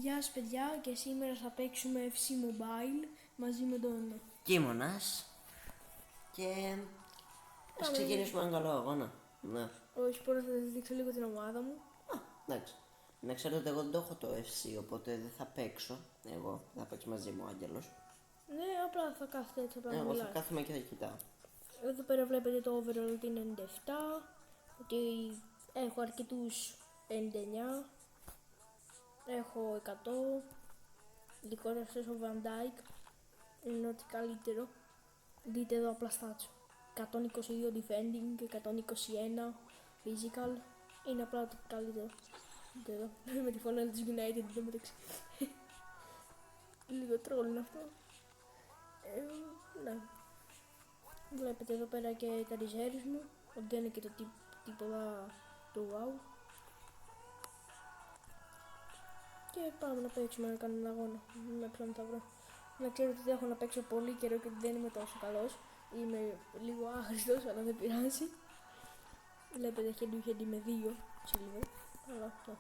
Γεια σας παιδιά, και σήμερα θα παίξουμε FC Mobile μαζί με τον Κίμωνας. Και ας ξεκινήσουμε έναν καλό αγώνα. Ναι. Όχι, πρώτα θα σας δείξω λίγο την ομάδα μου. Εντάξει. Να ξέρετε ότι εγώ δεν το έχω το FC, οπότε δεν θα παίξω. Εγώ θα παίξει μαζί μου ο Άγγελος. Ναι, απλά θα κάθετε έτσι απλά να Εγώ θα μιλάτε. κάθομαι και θα κοιτάω. Εδώ πέρα βλέπετε το overall ότι είναι 97, ότι έχω αρκετούς 99, έχω 100, ειδικότερα στο Van Dijk, είναι ό,τι καλύτερο. Δείτε εδώ απλά stats, 122 defending και 121 physical, είναι απλά ό,τι καλύτερο. Δείτε εδώ, με τη φωνή της United εδώ μεταξύ. Λίγο τρόλ είναι αυτό. Ναι. Βλέπετε εδώ πέρα και τα reserves μου, ότι δεν είναι και το τίποτα το wow. Και πάμε να παίξουμε να κάνουμε ένα αγώνα. Με ποιον θα βρω. Να ξέρετε ότι έχω να παίξω πολύ καιρό και δεν είμαι τόσο καλός. Είμαι λίγο άχρηστος, αλλά δεν πειράζει. Βλέπετε χέντι με 2 σε λίγο. Αλλά αυτό.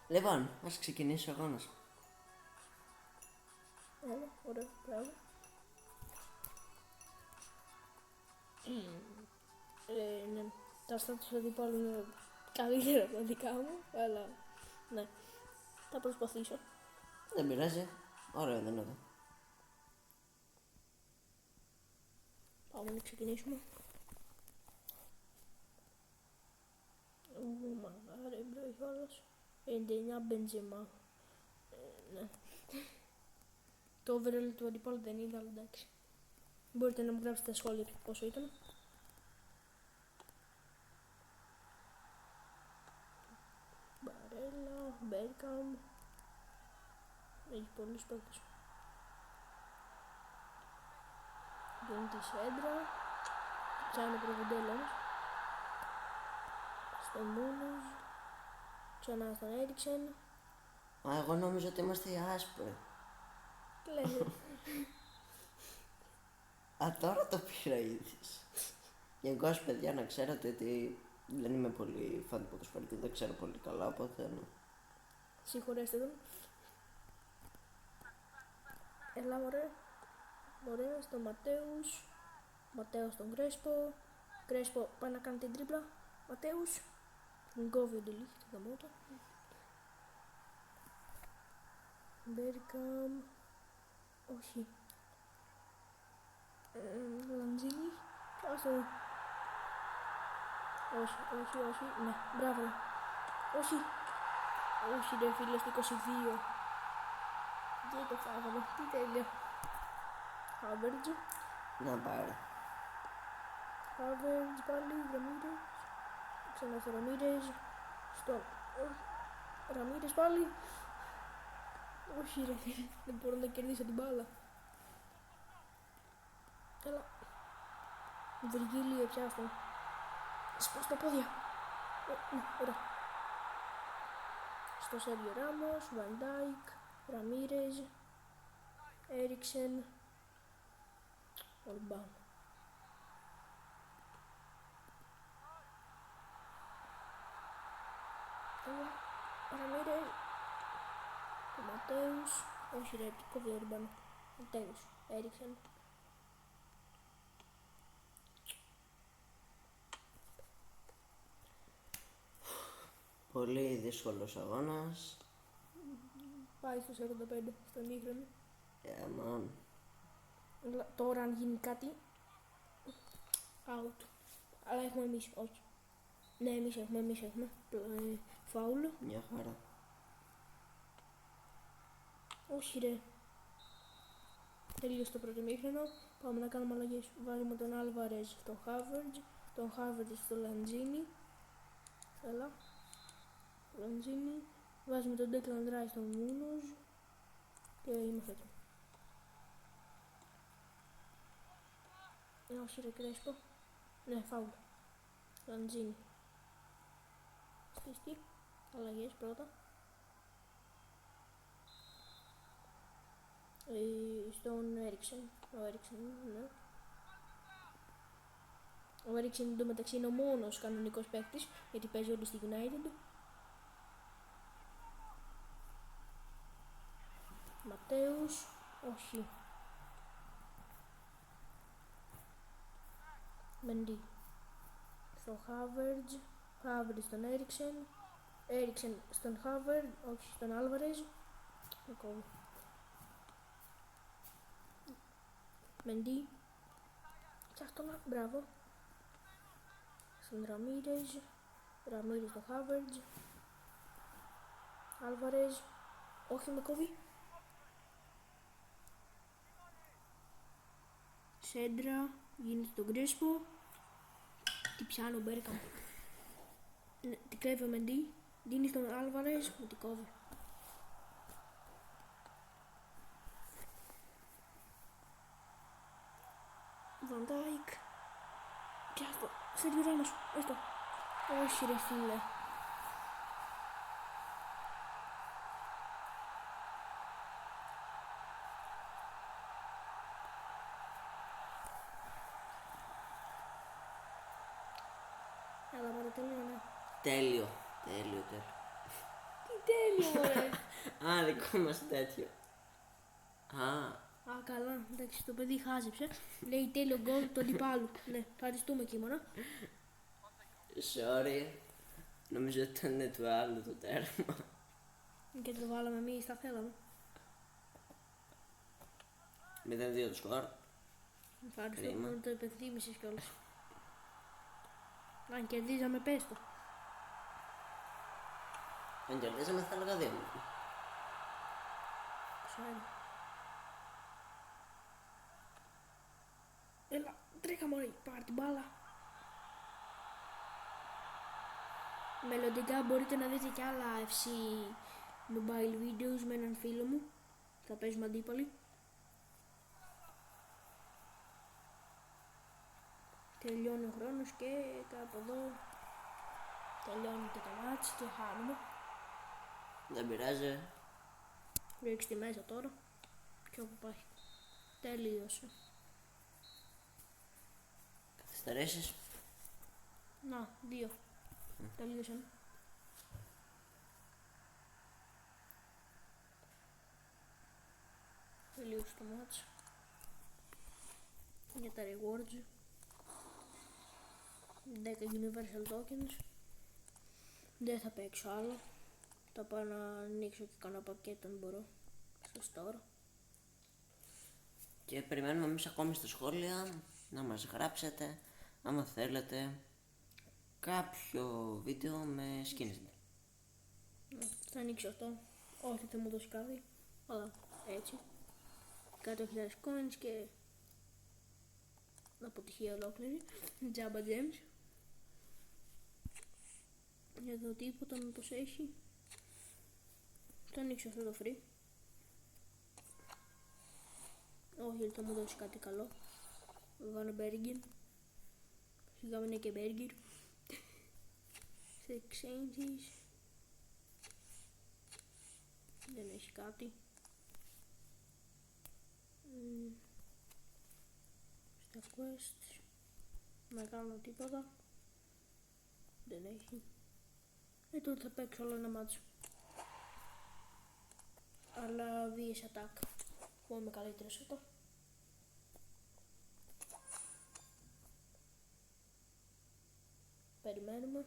Λοιπόν, ας ξεκινήσει ο αγώνας. Έλα, ωραία, μπράβο. Ναι, τα στάτους του αντιπάλου είναι καλύτερα από τα δικά μου, αλλά ναι, θα προσπαθήσω. Δεν πειράζει. Ωραία, δεν είναι εδώ. Πάμε να ξεκινήσουμε. Μαγάρε, μπρο, έχει όλος. 99 Μπεντζεμά. Ναι. Το overall του αντιπάλου δεν είναι, αλλά εντάξει. Μπορείτε να μου γράψετε στα σχόλια πόσο ήταν. Μπαρέλα, Μπέρκαμ. Έχει πολλούς παίκτες. Δίνει τη σέντρα. Τσάνε προβεντέλ όμως. Στο Μούνος. Ξανά στον Έριξεν. Α, εγώ νόμιζα ότι είμαστε οι άσπροι. Τι λέτε. Α, τώρα το πήρα είδης. Γενικώς, παιδιά, να ξέρετε ότι δεν είμαι πολύ φαν του ποδοσφαίρου και δεν ξέρω πολύ καλά, οπότε ναι. Συγχωρέστε τον. Έλα μωρέ. Ωραία, στον Ματέους. Ματέους στον Κρέσπο. Κρέσπο πάει να κάνει την τρίπλα. Ματέους. Γκόβι ο Ντελίχ, το γαμώτο. Μπέρκαμ. Όχι. Λαντζίνι. Άστο. Όχι. Ναι, μπράβο. Όχι. Όχι ρε φίλε, στο 22. Δεν το φάγαμε. Τι τέλειο. Χάβερτζ. Να πάρε. Χάβερτζ πάλι. Ραμίρες. Ξανά στο Ραμίρες. Στο Ραμίρες πάλι. Όχι ρε φίλε. Δεν μπορώ να κερδίσω την μπάλα. Έλα. Βεργίλιο, πιάστο. Σπάς τα πόδια. Ναι, ωραία. Στο Σέργιο Ράμος, Van Dijk, Ραμίρες, Έριξεν, Ορμπάν. Ραμίρες, ο Ματέους, όχι ρε, κόβει ο Ορμπάν. Ματέους, Έριξεν. Πολύ δύσκολος αγώνας. Πάει στο 45, στον ύχρονο. Yeah, man. Τώρα αν γίνει κάτι, out. Αλλά έχουμε εμείς, όχι. Ναι, εμείς έχουμε. Φάουλ. Μια χαρά. Όχι ρε. Τελείωσε το πρώτο μήχρονο. Πάμε να κάνουμε αλλαγές. Βάζουμε τον Άλβαρες στον Χάβερτζ, τον Χάβερτζ στο Λαντζίνι. Έλα. Λαντζίνι. Βάζουμε τον Ντέκλαν Ράις στον Μούνος. Και είμαστε εδώ. Όχι ρε Κρέσπο. Ναι, φάουλ. Λαντζίνι. Στήστη. Αλλαγές πρώτα. Στον Έριξεν. Ο Έριξεν, ναι. Ο Έριξεν εντωμεταξύ είναι ο μόνος κανονικός παίκτης, γιατί παίζει όλοι στη United. Όχι. Μεντί. Στο Χάβερτζ. Χάβερτζ στον Έριξεν. Έριξεν στον Χάβερτζ. Όχι στον Άλβαρεζ. Με κόβω. Μεντί. Τσάχτονα. Μπράβο. Στον Ραμίρεζ. Ραμίρεζ στον Χάβερτζ. Άλβαρεζ. Όχι, με κόβει. Σέντρα. Γίνεται στον Κρέσπο. Τι πιάνω, Μπέρκαμ. Την κλέβει ο Μεντί. Δίνει στον Άλβαρεζ. Μου την κόβει. Βαν Ντάικ. Πιάστο. Σέργιο Ράμος. Έστω. Όχι ρε φίλε. Έλα πάρε τελείωνε. Τέλειο. Τι τέλειο μωρέ. Α, δικό μας τέτοιο. Α, καλά. Εντάξει, το παιδί χάζεψε. Λέει τέλειο γκολ του αντιπάλου. Ναι, ευχαριστούμε κείμενα. Sorry. Νομίζω ότι ήταν του άλλου το τέρμα. Και το βάλαμε εμείς, τα θέλαμε. 0-2 το σκορ. Ευχαριστώ Κρίμα. που το υπενθύμισες κιόλας. Αν κερδίζαμε, πες το. Αν κερδίζαμε θα έλεγα 2. Ξέρω. Έλα, τρέχα μωρή, πάρ' την μπάλα. Μελλοντικά μπορείτε να δείτε κι άλλα FC mobile videos με έναν φίλο μου. Θα παίζουμε αντίπαλοι. Τελειώνει ο χρόνος και κάπου εδώ τελειώνει και το μάτς και χάνουμε. Δεν πειράζει. Ρίξει τη μέσα τώρα και όπου πάει. Τελείωσε. Καθυστερήσεις. Να, 2. Τελείωσαν. Τελείωσε το μάτς. Για τα rewards. 10 universal tokens. Δεν θα παίξω άλλο. Θα πάω να ανοίξω και κανένα πακέτο αν μπορώ. Στο store. Και περιμένουμε εμείς ακόμη στα σχόλια να μας γράψετε άμα θέλετε κάποιο βίντεο με skins. Θα ανοίξω αυτό. Όχι, θα μου δώσει κάτι. Αλλά έτσι. 100.000 coins και αποτυχία ολόκληρη. Jabba Gems. Εδώ τίποτα μήπως έχει. Θα ανοίξω αυτό το free. Όχι, θα μου δώσει κάτι καλό. Βάνω burger. Σιγά μην είναι και burger. Σε exchanges. Δεν έχει κάτι. Στα quests. Να κάνω τίποτα. Δεν έχει. Τότε θα παίξω όλο ένα μάτσο. Αλλά βίες attack. Που είμαι καλύτερος εδώ. Περιμένουμε.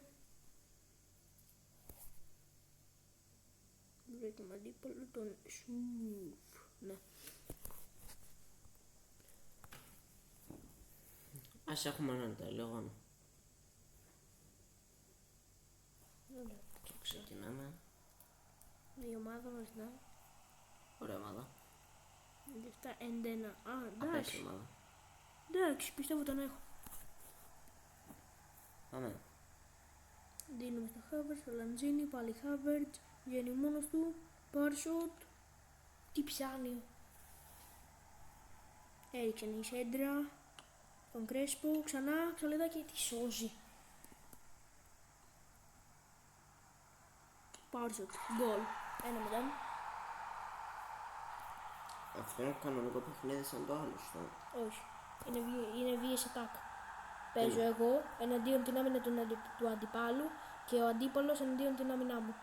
Βρήκαμε αντίπαλο τον Σουφ. Ναι. Ας έχουμε έναν τελειώγον. Ωραία. Και ξεκινάμε. Η ομάδα μας να. Ωραία ομάδα. 7-11. Α, Απέσια εντάξει. ομάδα. Εντάξει, πιστεύω τον έχω. Πάμε. Δίνουμε στο Χάβερτ, στο Λαντζίνι, πάλι Χάβερτ. Βγαίνει μόνος του. Πάρσοτ. Τι πιάνει. Έριξε η Σέντρα. Τον Κρέσπο. Ξανά ξαλεδάκι. Τι σώζει. Πάρσοτ. Γκολ. 1-0. Αυτό είναι κανονικό παιχνίδι σαν το άλλο στο. Όχι. Είναι βίες attack. Παίζω εγώ εναντίον την άμυνα του αντιπάλου και ο αντίπαλος εναντίον την άμυνά μου.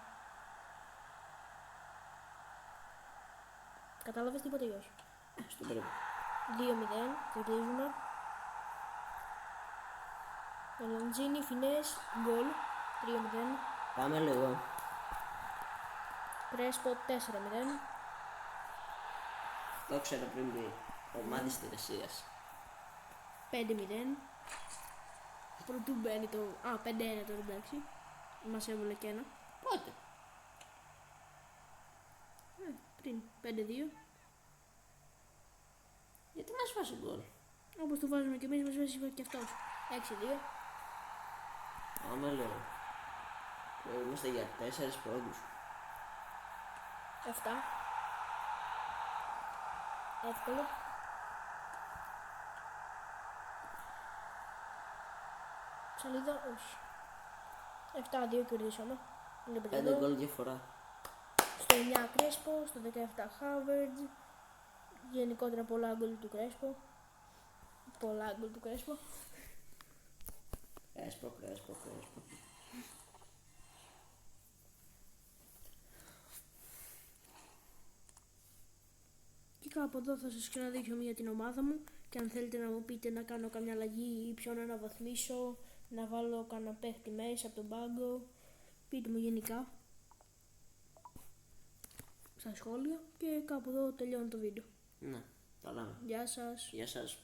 Κατάλαβες τίποτα ή όχι. Στο περίπου. 2-0, κερδίζουμε. Ο Λαντζίνι, Φινές, γκολ, 3-0. Πάμε λίγο. Κρέσπο, 4-0. Το ξέρω πριν πει. Ομάδα της Τηρεσίας. 5-0. Πρωτού μπαίνει το... 5-1 τώρα, εντάξει. Μας έβολε και ένα. Πότε? Πριν, 5-2. Γιατί μας βάζει γκολ? Όπως το βάζουμε και εμείς, μας βάζει και αυτός. 6-2. Πάμε λίγο. Είμαστε για 4 πόντους. 7. Εύκολο. Σελίδα, όχι. 7-2 κερδίσαμε. Βλέπετε 5 εδώ. γκολ διαφορά. Στο 9 Κρέσπο, στο 17 Χάβερτ. Γενικότερα πολλά γκολ του Κρέσπο. Πολλά γκολ του Κρέσπο. Κρέσπο. Και κάπου εδώ θα σας ξαναδείξω μία την ομάδα μου και αν θέλετε να μου πείτε να κάνω καμιά αλλαγή ή ποιον να αναβαθμίσω, να βάλω κανένα παίχτη μέσα από τον πάγκο, πείτε μου γενικά στα σχόλια και κάπου εδώ τελειώνει το βίντεο. Ναι, καλά. Γεια σας. Γεια σας.